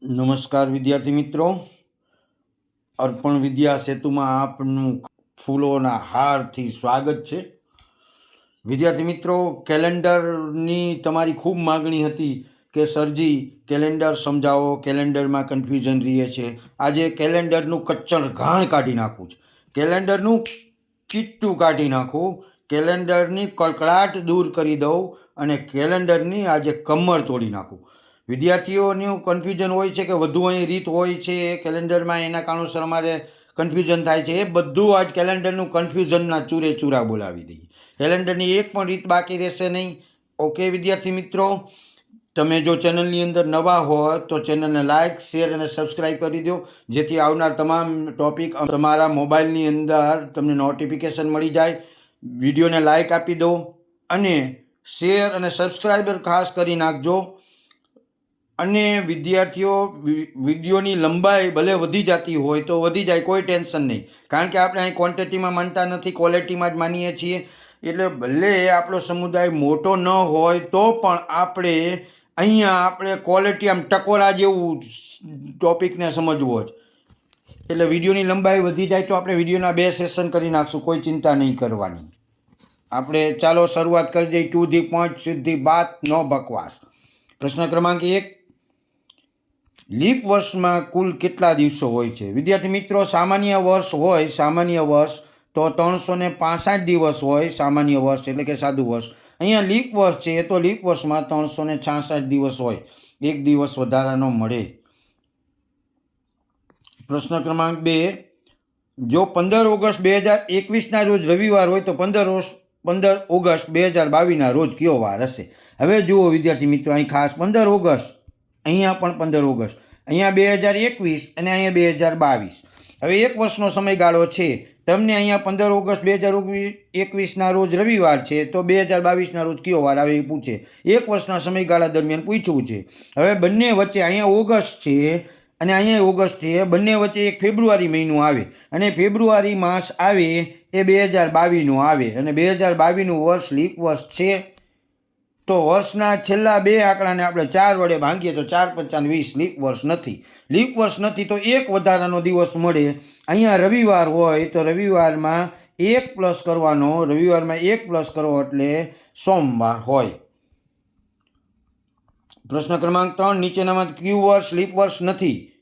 નમસ્કાર વિદ્યાર્થી મિત્રો, અર્પણ વિદ્યા સેતુમાં આપનું ફૂલોના હારથી સ્વાગત છે. વિદ્યાર્થી મિત્રો, કેલેન્ડરની તમારી ખૂબ માગણી હતી કે સરજી કેલેન્ડર સમજાવો, કેલેન્ડરમાં કન્ફ્યુઝન રહે છે. આજે કેલેન્ડરનું કચ્ચર ઘાણ કાઢી નાખવું છે, કેલેન્ડરનું ચીટ્ટું કાઢી નાખું, કેલેન્ડરની કડકડાટ દૂર કરી દઉં અને કેલેન્ડરની આજે કમર તોડી નાખું. વિદ્યાર્થીઓનું કન્ફ્યુઝન હોય છે કે વધુ અહીં રીત હોય છે કેલેન્ડરમાં, એના કારણોસર અમારે કન્ફ્યુઝન થાય છે. એ બધું આજ કેલેન્ડરનું કન્ફ્યુઝનના ચૂરે ચૂરા બોલાવી દઈએ. કેલેન્ડરની એક પણ રીત બાકી રહેશે નહીં. ઓકે વિદ્યાર્થી મિત્રો, તમે જો ચેનલની અંદર નવા હોય તો ચેનલને લાઇક, શેર અને સબસ્ક્રાઈબ કરી દો, જેથી આવનાર તમામ ટોપિક તમારા મોબાઈલની અંદર તમને નોટિફિકેશન મળી જાય. વિડીયોને લાઇક આપી દો અને શેર અને સબસ્ક્રાઈબર ખાસ કરી નાખજો. અને વિદ્યાર્થીઓ, વિડીયોની લંબાઈ ભલે વધી જતી હોય તો વધી જાય, કોઈ ટેન્શન નહીં, કારણ કે આપણે અહીં ક્વોન્ટિટીમાં માનતા નથી, ક્વોલિટીમાં જ માનીએ છીએ. એટલે ભલે આપણો સમુદાય મોટો ન હોય તો પણ આપણે ક્વોલિટી આમ ટકોરા જેવું ટોપિકને સમજવો જ. એટલે વિડીયોની લંબાઈ વધી જાય તો આપણે વિડીયોના 2 સેશન કરી નાખશું, કોઈ ચિંતા નહીં કરવાની. આપણે ચાલો શરૂઆત કરી દઈએ. ટુ ધી પોઈન્ટ, સીધી બાત, નો બકવાસ. પ્રશ્ન ક્રમાંક 1, લીપ વર્ષમાં કુલ કેટલા દિવસો હોય છે? વિદ્યાર્થી મિત્રો, સામાન્ય વર્ષ તો 365 દિવસ હોય. સામાન્ય વર્ષ એટલે કે સાદું વર્ષ. અહીંયા લીપ વર્ષ છે તો લીપ વર્ષમાં 366 દિવસ હોય, એક દિવસ વધારાનો મળે. પ્રશ્ન ક્રમાંક 2, જો 15 ઓગસ્ટ 2021ના રોજ રવિવાર હોય તો 15 ઓગસ્ટ 2022ના રોજ કયો વાર હશે? હવે જુઓ વિદ્યાર્થી મિત્રો, અહીં ખાસ 15 ઓગસ્ટ, અહીંયા પણ 15 ઓગસ્ટ, અહીંયા 2021 અને અહીંયા 2022. હવે એક વર્ષનો સમયગાળો છે. તમને અહીંયા 15 ઓગસ્ટ 2021ના રોજ રવિવાર છે તો 2022ના રોજ કયો વાર આવે એ પૂછે. એક વર્ષના સમયગાળા દરમિયાન પૂછવું છે. હવે બંને વચ્ચે અહીંયા ઓગસ્ટ છે અને અહીંયા ઓગસ્ટ છે, બંને વચ્ચે એક ફેબ્રુઆરી મહિનો આવે અને ફેબ્રુઆરી માસ આવે એ 2022નું આવે અને 2022નું વર્ષ લીપ વર્ષ છે. તો વર્ષના છેલ્લા 2 આંકડાને આપણે 4 વડે ભાંગીએ તો 4 × 5 = 20. લીપ વર્ષ નથી. લીપ વર્ષ નથી તો એક વધારાનો દિવસ મળે. અહીંયા રવિવાર હોય તો રવિવારમાં 1 પ્લસ કરવાનો, રવિવારમાં 1 પ્લસ કરો એટલે સોમવાર હોય. પ્રશ્ન ક્રમાંક 3, નીચેનામાં કયું વર્ષ લીપ વર્ષ નથી?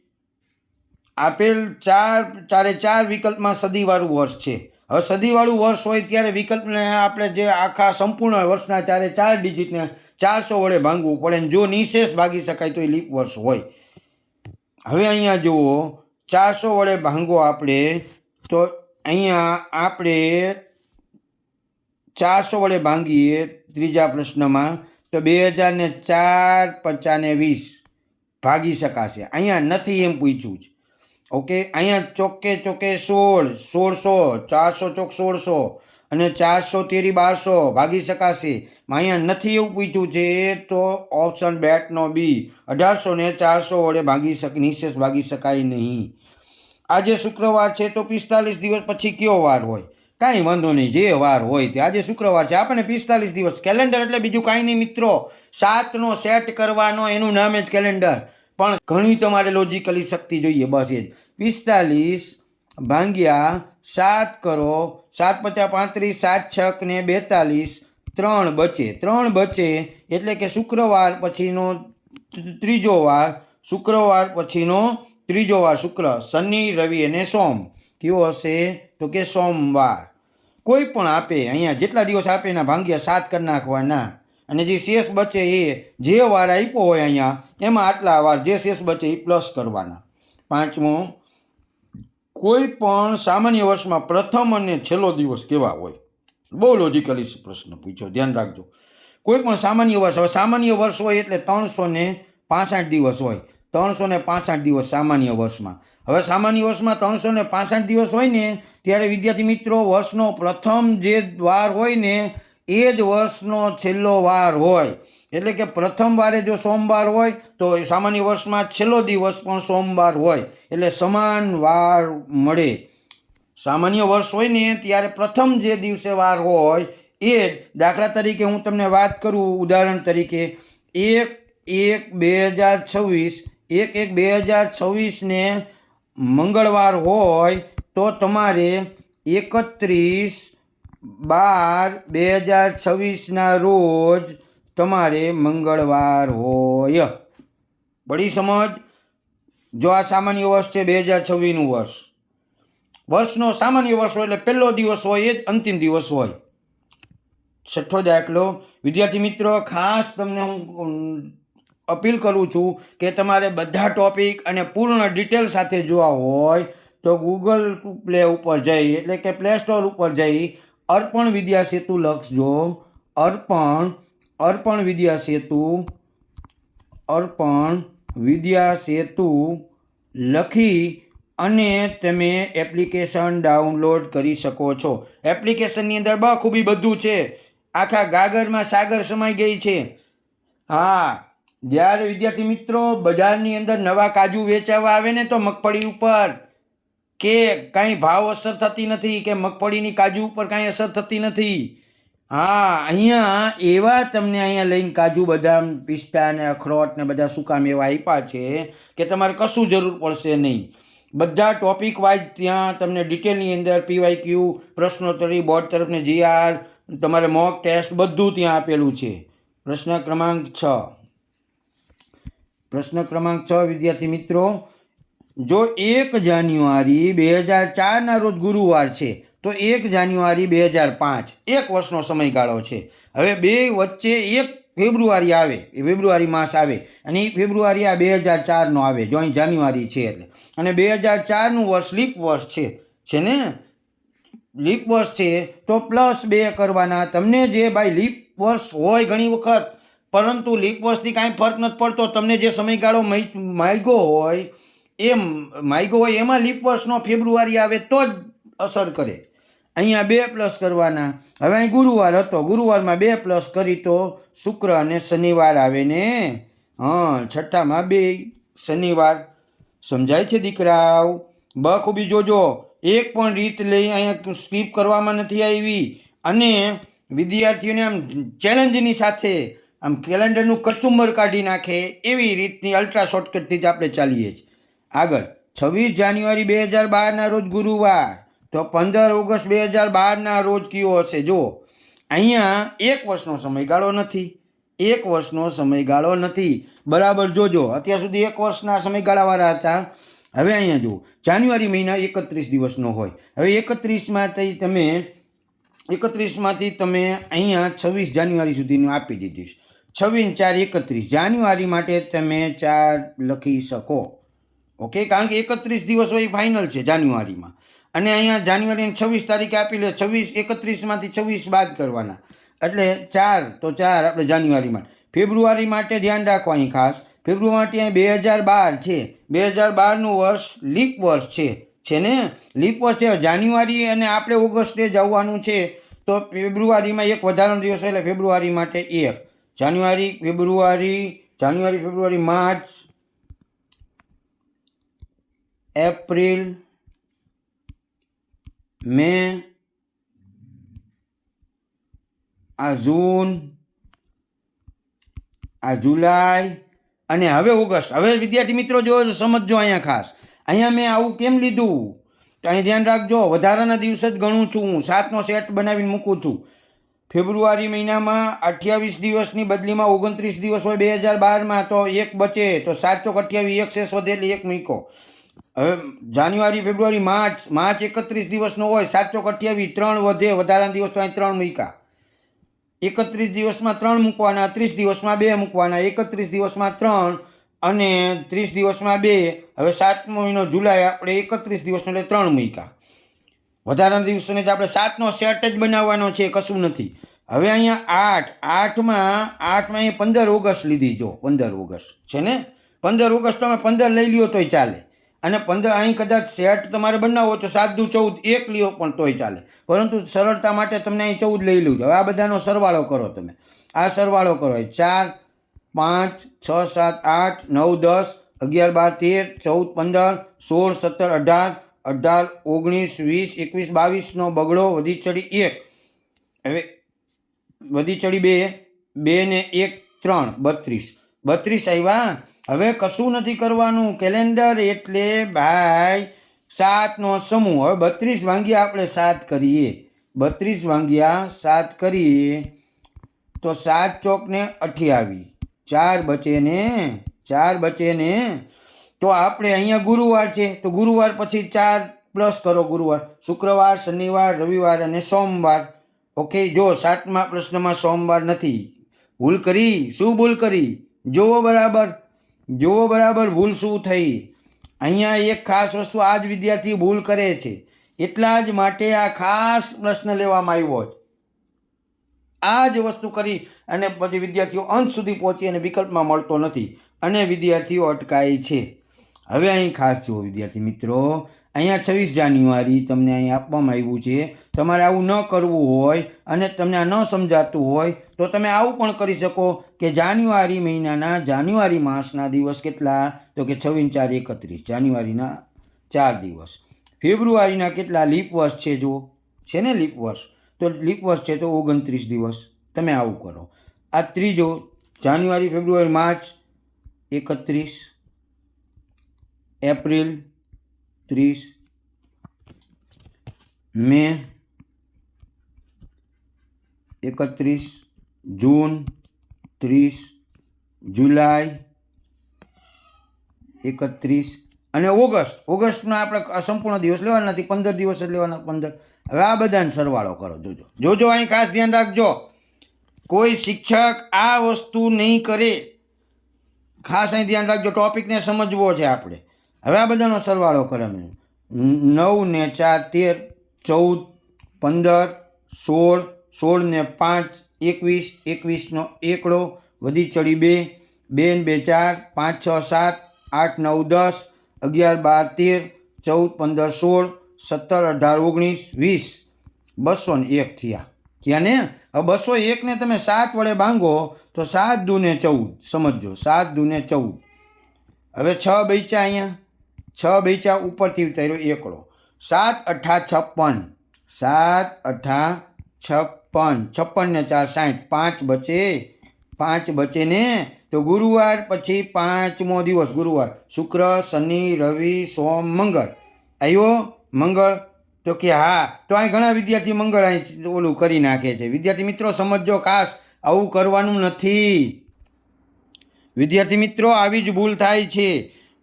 આપેલ 4 વિકલ્પમાં સદીવાળું વર્ષ છે. હવે સદીવાળું વર્ષ હોય ત્યારે વિકલ્પને આપણે જે આખા સંપૂર્ણ વર્ષના 4 ડિજિટને 400 વડે ભાંગવું પડે, જો નિશેષ ભાગી શકાય તો એ લીપ વર્ષ હોય. હવે અહીંયા જુઓ, 400 વડે ભાંગો આપણે તો અહીંયા આપણે 400 વડે ભાંગીએ ત્રીજા પ્રશ્નમાં તો 2004 × 5 = 20 ભાગી શકાશે. અહીંયા નથી એમ પૂછ્યું છે. ઓકે, અહીંયા ચોકે 16, 1600, 400 ચોક 1600 અને 400 તેરી 1200 ભાગી શકાશે. અહીંયા નથી એવું પૂછ્યું છે તો ઓપ્શન બેટનો બી, 1800 ને 400 વડે નિશેષ ભાગી શકાય નહીં. આજે શુક્રવાર છે તો 45 દિવસ પછી કયો વાર હોય? કાંઈ વાંધો નહીં, જે વાર હોય તે. આજે શુક્રવાર છે, આપણને 45 દિવસ. કેલેન્ડર એટલે બીજું કાંઈ નહીં મિત્રો, 7નો સેટ કરવાનો, એનું નામ જ કેલેન્ડર. પણ ઘણી તમારે લોજિકલી શક્તિ જોઈએ, બસ એ જ. 45 ભાંગ્યા 7 કરો, 7 × 35, 7 × 6 ને 42, 3 બચે એટલે કે શુક્રવાર પછીનો ત્રીજો વાર, શુક્ર, શનિ, રવિ અને સોમ. કયો હશે? તો કે સોમવાર. કોઈ પણ આપે, અહીંયા જેટલા દિવસ આપે એના ભાંગ્યા 7 કરી નાખવાના અને જે શેષ બચે એ જે વાર આપ્યો હોય અહીંયા એમાં આટલા વાર જે શેષ બચે એ પ્લસ કરવાના. 5મો, કોઈ પણ સામાન્ય વર્ષમાં પ્રથમ અને છેલ્લો દિવસ કેવા હોય? બહુ લોજિકલી પ્રશ્ન પૂછ્યો, ધ્યાન રાખજો. કોઈ પણ સામાન્ય વર્ષ, હવે સામાન્ય વર્ષ હોય એટલે 365 દિવસ હોય. 365 દિવસ સામાન્ય વર્ષમાં. હવે સામાન્ય વર્ષમાં 365 દિવસ હોય ને ત્યારે વિદ્યાર્થી મિત્રો, વર્ષનો પ્રથમ જે વાર હોય ને એ જ વર્ષનો છેલ્લો વાર હોય. એટલે કે પ્રથમ વારે જો સોમવાર હોય તો સામાન્ય વર્ષમાં છેલ્લો દિવસ પણ સોમવાર હોય, એટલે સમાન વાર મળે. સામાન્ય વર્ષ હોય ને ત્યારે પ્રથમ જે દિવસે વાર હોય એ જ. દાખલા તરીકે હું તમને વાત કરું, ઉદાહરણ તરીકે 1/1/2026 1/1/2026 મંગળવાર હોય તો તમારે 31/12/2026 રોજ તમારે મંગળવાર હોય. બડી સમજ. જો આ સામાન્ય વર્ષ છે 2026નું વર્ષનો સામાન્ય વર્ષ હોય એટલે પહેલો દિવસ હોય એ જ અંતિમ દિવસ હોય. છઠ્ઠો દાખલો. વિદ્યાર્થી મિત્રો, ખાસ તમને હું અપીલ કરું છું કે તમારે બધા ટોપિક અને પૂર્ણ ડિટેલ સાથે જોવા હોય તો ગૂગલ પ્લે ઉપર જઈ એટલે કે પ્લે સ્ટોર ઉપર જઈ અર્પણ વિદ્યા સેતુ લખજો. અર્પણ વિદ્યા સેતુ લખી અને તમે એપ્લિકેશન ડાઉનલોડ કરી શકો છો. એપ્લિકેશનની અંદર બખૂબી બધું છે. આખા ગાગરમાં સાગર સમાઈ ગઈ છે. હા, જ્યારે વિદ્યાર્થી મિત્રો બજારની અંદર નવા કાજુ વેચાવા આવે ને તો મગફળી ઉપર કે કાંઈ ભાવ અસર થતી નથી, કે મગફળીની કાજુ ઉપર કાંઈ અસર થતી નથી. હા, અહીંયા એવા તમને અહીંયા લઈને કાજુ બદામ પિસ્તા ને અખરોટ ને બધા સૂકા મેવા આપ્યા છે કે તમારે કશું જરૂર પડશે નહીં. બધા ટોપિક વાઇઝ ત્યાં તમને ડિટેલની અંદર PYQ, પ્રશ્નોત્તરી, બોર્ડ તરફને GR, તમારે મોક ટેસ્ટ બધું ત્યાં આપેલું છે. પ્રશ્ન ક્રમાંક 6 વિદ્યાર્થી મિત્રો, જો 1 જાન્યુઆરી 2004 રોજ ગુરુવાર છે તો 1 જાન્યુઆરી 2005 એક વર્ષનો સમયગાળો છે. હવે બે વચ્ચે 1 ફેબ્રુઆરી આવે, એ ફેબ્રુઆરી માસ આવે અને એ ફેબ્રુઆરી આ 2004નો આવે. જો અહીં જાન્યુઆરી છે એટલે, અને 2004નું વર્ષ લીપ વર્ષ છે ને, લીપ વર્ષ છે તો +2 કરવાના. તમને જે ભાઈ લીપ વર્ષ હોય ઘણી વખત, પરંતુ લીપ વર્ષથી કાંઈ ફરક નથી પડતો. તમને જે સમયગાળો માગ્યો હોય એમાં લીપ વર્ષનો ફેબ્રુઆરી આવે તો જ અસર કરે. અહીંયા 2 પ્લસ કરવાના. હવે અહીં ગુરુવાર હતો, ગુરુવારમાં 2 પ્લસ કરી તો શુક્ર અને શનિવાર આવે ને. હા, છઠ્ઠામાં 2 શનિવાર. સમજાય છે દીકરાઓ? બખૂબી જોજો. એક પણ રીત લઈ અહીંયા સ્કીપ કરવામાં નથી આવી. અને વિદ્યાર્થીઓને આમ ચેલેન્જની સાથે આમ કેલેન્ડરનું કચુંબર કાઢી નાખે એવી રીતની અલ્ટ્રા શોર્ટકટથી જ આપણે ચાલીએ છીએ. આગળ 26 જાન્યુઆરી 2012 રોજ ગુરુવાર તો 15 ઓગસ્ટ 2012 રોજ કયો હશે? જો અહીંયા 1 વર્ષનો સમયગાળો નથી. બરાબર જોજો. અત્યાર સુધી 1 વર્ષના સમયગાળાવાળા હતા. હવે અહીંયા જુઓ, જાન્યુઆરી મહિના 31 દિવસનો હોય. હવે 31માંથી તમે અહીંયા 26 જાન્યુઆરી સુધીનું આપી દીધું. 26 4 31 જાન્યુઆરી માટે તમે 4 લખી શકો. ઓકે, કારણ કે 31 દિવસ હોય ફાઇનલ છે જાન્યુઆરીમાં. અને અહીંયા જાન્યુઆરીની 26 તારીખે આપી લે. 31માંથી 26 બાદ કરવાના એટલે 4, તો 4 આપણે જાન્યુઆરી માટે. ફેબ્રુઆરી માટે ધ્યાન રાખો અહીં ખાસ. ફેબ્રુઆરી અહીં 2012 છે. 2012નું વર્ષ લીપ વર્ષ છે ને, લીપ વર્ષ છે. જાન્યુઆરી અને આપણે ઓગસ્ટે જવાનું છે તો ફેબ્રુઆરીમાં 1 વધારાનો દિવસ એટલે ફેબ્રુઆરી માટે 1. જાન્યુઆરી, ફેબ્રુઆરી, માર્ચ, એપ્રિલ, મે, આ જૂન, આ જુલાઈ અને હવે ઓગસ્ટ. હવે વિદ્યાર્થી મિત્રો જો સમજજો અહીંયા ખાસ. અહીંયા મેં આવું કેમ લીધું તો અહીં ધ્યાન રાખજો. વધારાના દિવસ જ ગણું છું હું. 7નો સેટ બનાવીને મૂકું છું. ફેબ્રુઆરી મહિનામાં 28 દિવસની બદલીમાં 29 દિવસ હોય 2012માં, તો 1 બચે તો 7 ચોક 28, 1 શેષ વધે એટલે 1 મૂકો. હવે જાન્યુઆરી, ફેબ્રુઆરી, માર્ચ 31 દિવસનો હોય, 7 ચોક 28, 3 વધે, વધારાના દિવસ તો અહીં 3 મૂક્યા. 31 દિવસમાં 3 મૂકવાના, 30 દિવસમાં 2 મૂકવાના, 31 દિવસમાં 3 અને 30 દિવસમાં 2. હવે 7મો મહિનો જુલાઈ, આપણે 31 દિવસનો એટલે 3 મૂક્યા. વધારાના દિવસોને જ આપણે 7નો સેટ જ બનાવવાનો છે, કશું નથી. હવે અહીંયા 8માં અહીં 15 ઓગસ્ટ લીધી. જો 15 ઓગસ્ટ છે ને, 15 ઓગસ્ટ તમે 15 લઈ લ્યો તોય ચાલે. અને 15 અહીં કદાચ સેટ તમારે બનાવવો હોય તો 7 દુ 14, 1 લ્યો પણ તોય ચાલે. પરંતુ સરળતા માટે તમને અહીં 14 લઈ લઉં. હવે આ બધાનો સરવાળો કરો તમે. આ સરવાળો કરો 4, 5, 6, 7, 8, 9, 10, 11, 12, 13, 14, 15, 16, 17, 18, 19, 20, 21, 22નો બગડો, વધી ચડી 1. હવે વધી ચડી 2 ને 1 3, 32 આવ્યા. હવે કશું નથી કરવાનું. કેલેન્ડર એટલે ભાઈ 7નો સમૂહ. હવે 32 ભાગ્યા આપણે 7 કરીએ. 32 ભાગ્યા 7 કરીએ તો 7 ચોકને 28, 4 બચે ને, 4 બચે ને. તો આપણે અહીંયા ગુરુવાર છે તો ગુરુવાર પછી 4 પ્લસ કરો. ગુરુવાર, શુક્રવાર, શનિવાર, રવિવાર અને સોમવાર. ઓકે, જો 7મા પ્રશ્નમાં સોમવાર નથી. ભૂલ કરી. શું ભૂલ કરી? જુઓ બરાબર, જુઓ બરાબર ભૂલ શું થઈ. અહીંયા એક ખાસ વસ્તુ આ જ વિદ્યાર્થી ભૂલ કરે છે. એટલા જ માટે આ ખાસ પ્રશ્ન લેવામાં આવ્યો છે. આ જ વસ્તુ કરી અને પછી વિદ્યાર્થીઓ અંત સુધી પહોંચી અને વિકલ્પમાં મળતો નથી અને વિદ્યાર્થીઓ અટકાય છે. હવે અહીં ખાસ જુઓ વિદ્યાર્થી મિત્રો, અહીંયા 26 જાન્યુઆરી તમને અહીં આપવામાં આવ્યું છે. તમારે આવું ન કરવું હોય અને તમને આ ન સમજાતું હોય તો તમે આવું પણ કરી શકો કે જાન્યુઆરી મહિનાના, જાન્યુઆરી માસના દિવસ કેટલા? તો કે 26 4 31, જાન્યુઆરીના 4 દિવસ. ફેબ્રુઆરીના કેટલા લીપ વર્ષ છે? જુઓ, છે ને લીપ વર્ષ, તો લીપ વર્ષ છે તો 29 દિવસ. તમે આવું કરો. આ ત્રીજો, જાન્યુઆરી, ફેબ્રુઆરી, માર્ચ 31, એપ્રિલ 30, મે 31, જૂન 30, જુલાઈ 31 અને ઓગસ્ટ. ઓગસ્ટના આપણે સંપૂર્ણ દિવસ લેવાના નથી, 15 દિવસ જ લેવાના, 15. હવે આ બધાને સરવાળો કરો. જોજો, જોજો, અહીં ખાસ ધ્યાન રાખજો, કોઈ શિક્ષક આ વસ્તુ નહીં કરે. ખાસ અહીં ધ્યાન રાખજો, ટોપિકને સમજવો છે આપણે. હવે આ બધાનો સરવાળો કરે. 9 ને 4 13, 14 15 16 ને 5 21, 21નો એકડો વધી ચડી 2, 2 ને 2 4, 5 6 7 8 9 10 11 12 13 14 15 16 17 18 19 20, 201 થયા. થયા ને? હવે 201 ને તમે 7 વડે ભાંગો તો 7 દુ ને 14. સમજો, 7 દુ ને 14. હવે 6 બચ્યા, અહીંયા 6 બચ્યા, ઉપરથી ઉતાર્યો એકડો. 7 8 56, 7 8 56, 56 ને 4 60, 5 બચે, 5 બચે ને. તો ગુરુવાર પછી 5મો દિવસ, ગુરુવાર, શુક્ર, શનિ, રવિ, સોમ, મંગળ. આવ્યો મંગળ? તો કે હા. તો અહીં ઘણા વિદ્યાર્થી મંગળ અહીં ઓલું કરી નાખે છે. વિદ્યાર્થી મિત્રો સમજો, ખાસ આવું કરવાનું નથી. વિદ્યાર્થી મિત્રો આવી જ ભૂલ થાય છે.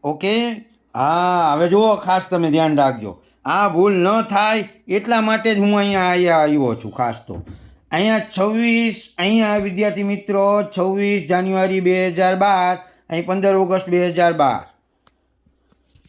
ઓકે, હા. હવે જુઓ, ખાસ તમે ધ્યાન રાખજો, આ ભૂલ ન થાય એટલા માટે જ હું અહીંયા આવ્યો છું ખાસ. તો અહીંયા 26, અહીંયા વિદ્યાર્થી મિત્રો 26 જાન્યુઆરી 2012, અહીં 15 ઓગસ્ટ 2012.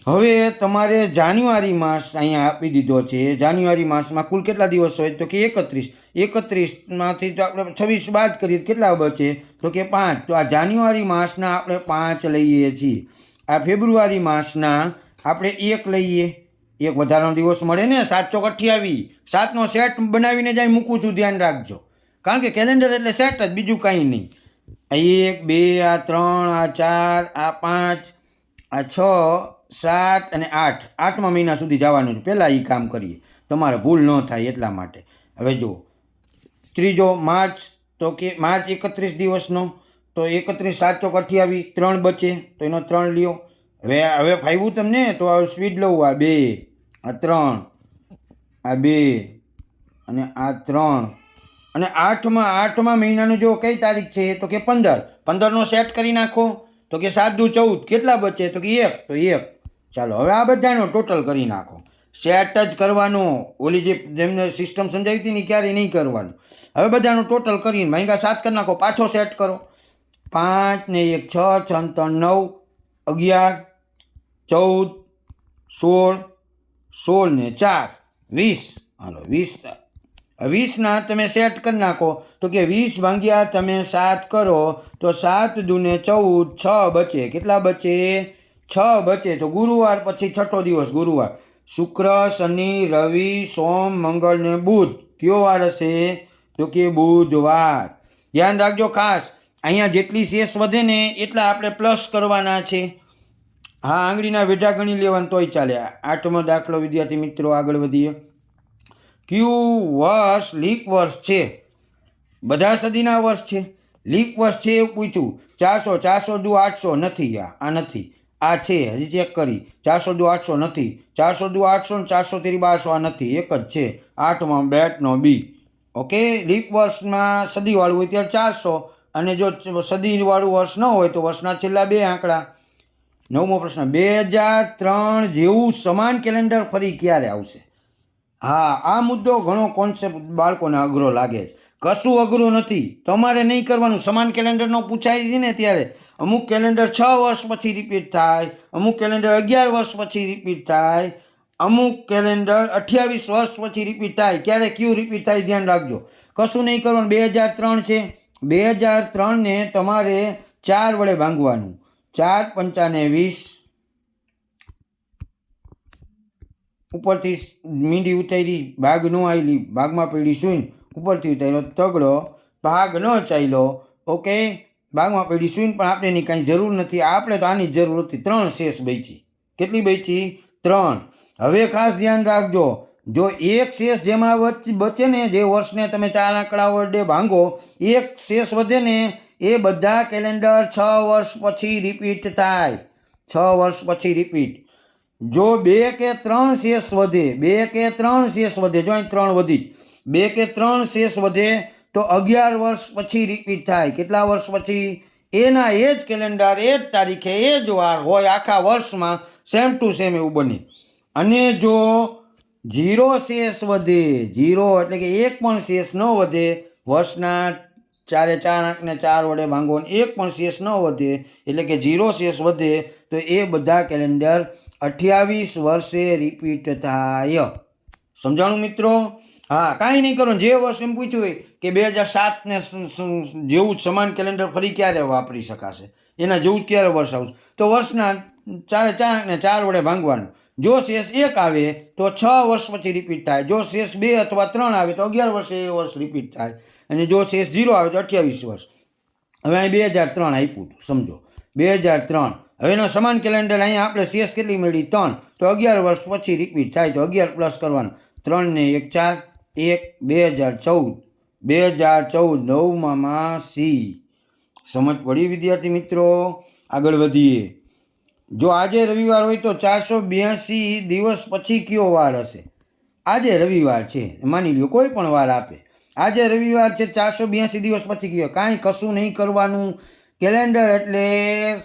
હવે તમારે જાન્યુઆરી માસ અહીંયા આપી દીધો છે. જાન્યુઆરી માસમાં કુલ કેટલા દિવસ હોય? તો કે 31. 31માંથી તો આપણે 26 બાદ કરીએ કેટલા બચે? તો કે 5. તો આ જાન્યુઆરી માસના આપણે 5 લઈએ છીએ. આ ફેબ્રુઆરી માસના આપણે 1 લઈએ. એક વધારાનો દિવસ મળે ને, 7 ચોક 28. 7નો સેટ બનાવીને જ અહીં મૂકું છું, ધ્યાન રાખજો. કારણ કે કેલેન્ડર એટલે સેટ જ, બીજું કંઈ નહીં. 1 2 આ 3 આ 4 આ 5 આ 6 7 અને 8, 8મા મહિના સુધી જવાનું છે. પહેલાં એ કામ કરીએ, તમારે ભૂલ ન થાય એટલા માટે. હવે જુઓ, ત્રીજો માર્ચ, તો કે માર્ચ 31 દિવસનો, તો 31 7 ચોક 28, 3 બચે તો એનો 3 લ્યો. હવે ફાવ્યું તમને? તો સ્પીડ લઉં. આ 2 આ 3 આ 2 અને આ 3 અને 8મા મહિનાનું જો કઈ તારીખ છે? તો કે 15. 15નો સેટ કરી નાખો. તો કે 7 દુ 14, કેટલા બચે? તો કે 1. તો 1. ચાલો હવે આ બધાનો ટોટલ કરી નાખો. સેટ જ કરવાનું. ઓલી જેમને સિસ્ટમ સમજાવી હતી ને ક્યારેય નહીં કરવાનું. હવે બધાનું ટોટલ કરીને ભાંગા 7 કરી નાખો. પાછો સેટ કરો. 5 ને 1 6, 6 3 9, 11 14 16, 16 ને 4 20. હાલો 20. 20ના તમે સેટ કરી નાખો. તો કે 20 ભાગ્યા તમે 7 કરો તો 7 દુ ને 14, 6 બચે. કેટલા બચે? 6 બચે. તો ગુરુવાર પછી 6થો દિવસ, ગુરુવાર, શુક્ર, શનિ, રવિ, સોમ, મંગળ ને બુધ. કયો વાર હશે? તો કે બુધવાર. ધ્યાન રાખજો ખાસ, અહીંયા જેટલી શેષ વધે ને એટલા આપણે પ્લસ કરવાના છે. હા, આંગળીના વેઢા ગણી લેવાનું તોય ચાલે. 8મો દાખલો વિદ્યાર્થી મિત્રો, આગળ વધીએ. કયું વર્ષ લીપ વર્ષ છે? બધા સદીના વર્ષ છે. લીપ વર્ષ છે એવું પૂછ્યું. 400 400 દુ 800 નથી, આ નથી, આ છે, હજી ચેક કરી, 400 દુ 800 નથી, 400 દુ 800 ને 400 તેરી 1200 આ નથી, એક જ છે, 8માં બેટનો બી. ઓકે, લીપ વર્ષમાં સદીવાળું હોય ત્યારે 400, અને જો સદીવાળું વર્ષ ન હોય તો વર્ષના છેલ્લા 2 આંકડા. 9મો પ્રશ્ન, 2003 જેવું સમાન કેલેન્ડર ફરી ક્યારે આવશે? હા, આ મુદ્દો ઘણો કોન્સેપ્ટ બાળકોને અઘરો લાગે છે. કશું અઘરું નથી, તમારે નહીં કરવાનું. સમાન કેલેન્ડરનો પૂછાય છે ને ત્યારે અમુક કેલેન્ડર 6 વર્ષ પછી રિપીટ થાય, અમુક કેલેન્ડર 11 વર્ષ પછી રિપીટ થાય, અમુક કેલેન્ડર 28 વર્ષ પછી રિપીટ થાય. ક્યારે કયું રિપીટ થાય ધ્યાન રાખજો. કશું નહીં કરવાનું. 2003 છે, 2003ને તમારે 4 વડે ભાંગવાનું. 4 પંચા ને 20, ઉપરથી મીંડી ઉતારી, ભાગ ન આવેલી, ભાગમાં પડી શૂન્ય, ઉપરથી ઉતાર્યો તગડો, ભાગ ન ચાલ્યો. ઓકે, ભાગમાં પડી શૂન્ય, પણ આપણે એની કાંઈ જરૂર નથી, આપણે તો આની જરૂર હતી. 3 શેષ બચી. કેટલી બચી? 3. હવે ખાસ ધ્યાન રાખજો, જો એક શેષ જેમાં બચે ને, જે વર્ષને તમે 4 આંકડા વડે ભાંગો, એક શેષ વધે ને, એ બધા કેલેન્ડર 6 વર્ષ પછી રિપીટ થાય. 6 વર્ષ પછી રિપીટ. જો 2 કે 3 શેષ વધે, 2 કે 3 શેષ વધે, જો અહીં 3 વધી, 2 કે 3 શેષ વધે તો 11 વર્ષ પછી રિપીટ થાય. કેટલા વર્ષ પછી? એના એ જ કેલેન્ડર, એ જ તારીખે, એ જ વાર હોય આખા વર્ષમાં, સેમ ટુ સેમ એવું બને. અને જો 0 શેષ વધે, 0 એટલે કે એક પણ શેષ ન વધે, વર્ષના 4 આંકને 4 વડે ભાંગો, એક પણ શેષ ન વધે, એટલે કે 0 શેષ વધે, તો એ બધા કેલેન્ડર 28 વર્ષે રિપીટ થાય. સમજાણું મિત્રો? હા, કાંઈ નહીં કરો. જે વર્ષ એમ પૂછ્યું હોય કે 2007ને જેવું જ સમાન કેલેન્ડર ફરી ક્યારે વાપરી શકાશે, એના જેવું જ ક્યારે વર્ષ આવશે, તો વર્ષના 4 ને 4 વડે ભાંગવાનું. જો શેષ 1 આવે તો 6 વર્ષ પછી રિપીટ થાય. જો શેષ 2 અથવા 3 આવે તો 11 વર્ષે એ વર્ષ રિપીટ થાય. અને જો શેષ 0 આવે તો 28 વર્ષ. હવે અહીં 2003 આપ્યું હતું, સમજો 2003. હવે એનો સમાન કેલેન્ડર અહીંયા આપણે શેષ કેટલી મળી? 3. તો 11 વર્ષ પછી રિપીટ થાય, તો 11 પ્લસ કરવાનું. 3 ને 1 4, 1 2014 9માં સી. સમજ પડી વિદ્યાર્થી મિત્રો? આગળ વધીએ. જો આજે રવિવાર હોય તો 482 દિવસ પછી કયો વાર હશે? આજે રવિવાર છે, માની લ્યો, કોઈ પણ વાર આપે. આજે રવિવાર છે, 482 દિવસ પછી કયો? કાંઈ કશું નહીં કરવાનું. કેલેન્ડર એટલે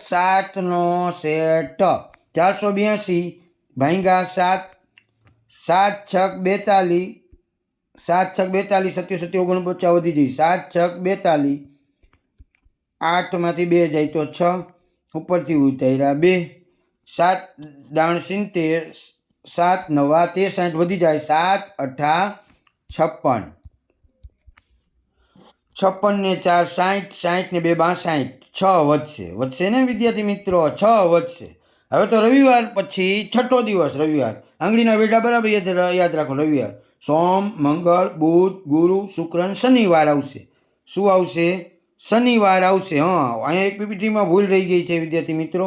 7નો સેટ. 482 ભાંગ્યા 7, 7 6 42, 7 6 42, 77 49 વધી જાય, 7 6 42, 8માંથી 2 જાય તો 6, ઉપરથી ઉતાર્યા 2, 7 દાણ 70, 7 9 60 વધી જાય, 7 8 56, 56 ને 4 60, 60 ને 2 62, 6 વધશે ને વિદ્યાર્થી મિત્રો? 6 વધશે. હવે તો રવિવાર પછી 6થો દિવસ રવિવાર. આંગળીના વેઢા બરાબર યાદ રાખો. રવિવાર, સોમ, મંગળ, બુધ, ગુરુ, શુક્ર, શનિવાર આવશે. શું આવશે? શનિવાર આવશે. હા, અહીંયા એક પીપીટીમાં ભૂલ રહી ગઈ છે વિદ્યાર્થી મિત્રો.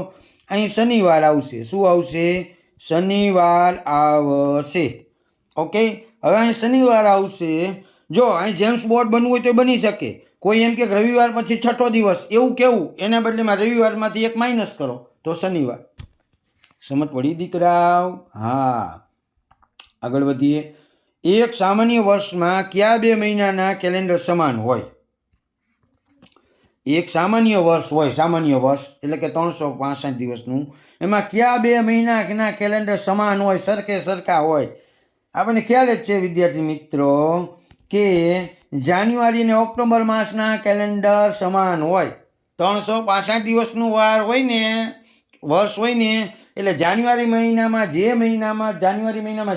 અહીં શનિવાર આવશે. શું આવશે? શનિવાર આવશે. ઓકે, હવે અહીં શનિવાર આવશે. જો અહીં જેમ્સ બોન્ડ બનવું હોય તો બની શકે. કોઈ એમ કે રવિવાર પછી 6થો દિવસ, એવું કેવું, એના બદલેમાં રવિવારમાંથી 1 માઇનસ કરો તો શનિવાર. સમજ પડી દીકરાઓ? હા, આગળ વધીએ. એક સામાન્ય વર્ષમાં કયા 2 મહિનાના કેલેન્ડર સમાન હોય? એક સામાન્ય વર્ષ હોય, સામાન્ય વર્ષ એટલે કે 365 દિવસનું, એમાં કયા 2 મહિનાના કેલેન્ડર સમાન હોય, સરખા હોય? આપણને ખ્યાલ જ છે વિદ્યાર્થી મિત્રો કે જાન્યુઆરી અને ઓક્ટોબર માસના કેલેન્ડર સમાન હોય. 365 દિવસનું વાર હોય ને, વર્ષ હોય ને, એટલે જાન્યુઆરી મહિનામાં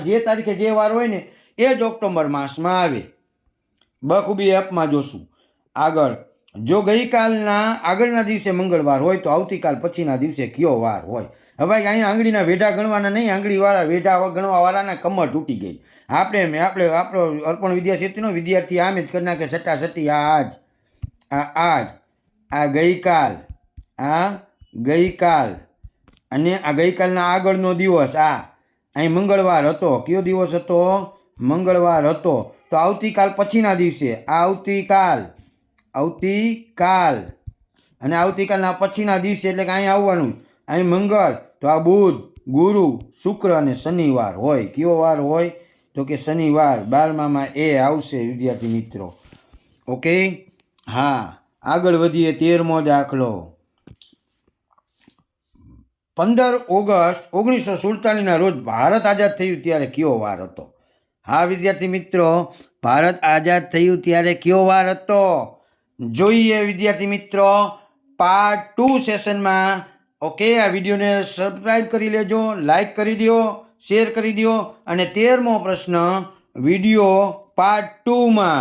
જે તારીખે જે વાર હોય ને, એ જ ઓક્ટોબર માસમાં આવે. બખૂબી એપમાં જોશું. આગળ, જો ગઈકાલના આગળના દિવસે મંગળવાર હોય તો આવતીકાલ પછીના દિવસે કયો વાર હોય? હવે અહીંયા આંગળીના વેઢા ગણવાના નહીં, આંગળીવાળા વેઢા ગણવાવાળાના કમર તૂટી ગઈ. આપણો અર્પણ વિદ્યાસેતુનો વિદ્યાર્થી આમ જ કરી નાખે, સટ્ટાસટ્ટી. આ ગઈકાલ અને આ ગઈકાલના આગળનો દિવસ, અહીં મંગળવાર હતો. કયો દિવસ હતો? મંગળવાર હતો. તો આવતીકાલ પછીના દિવસે, આવતીકાલ અને આવતીકાલના પછીના દિવસે એટલે કે અહીં આવવાનું, અહીં મંગળ, તો આ બુધ, ગુરુ, શુક્ર અને શનિવાર હોય. કયો વાર હોય? તો કે શનિવાર. 12માં એ આવશે વિદ્યાર્થી મિત્રો. ઓકે, હા, આગળ વધીએ. 13મો દાખલો. 15 ઓગસ્ટ 1947ના રોજ ભારત આઝાદ થયું ત્યારે કયો વાર હતો? હા વિદ્યાર્થી મિત્રો, ભારત આઝાદ થયું ત્યારે કયો વાર હતો? જોઈએ વિદ્યાર્થી મિત્રો પાર્ટ 2 સેશનમાં. ઓકે, આ વિડીયોને સબસ્ક્રાઈબ કરી લેજો, લાઈક કરી દો, શેર કરી દો. અને 13મો પ્રશ્ન વિડીયો પાર્ટ 2માં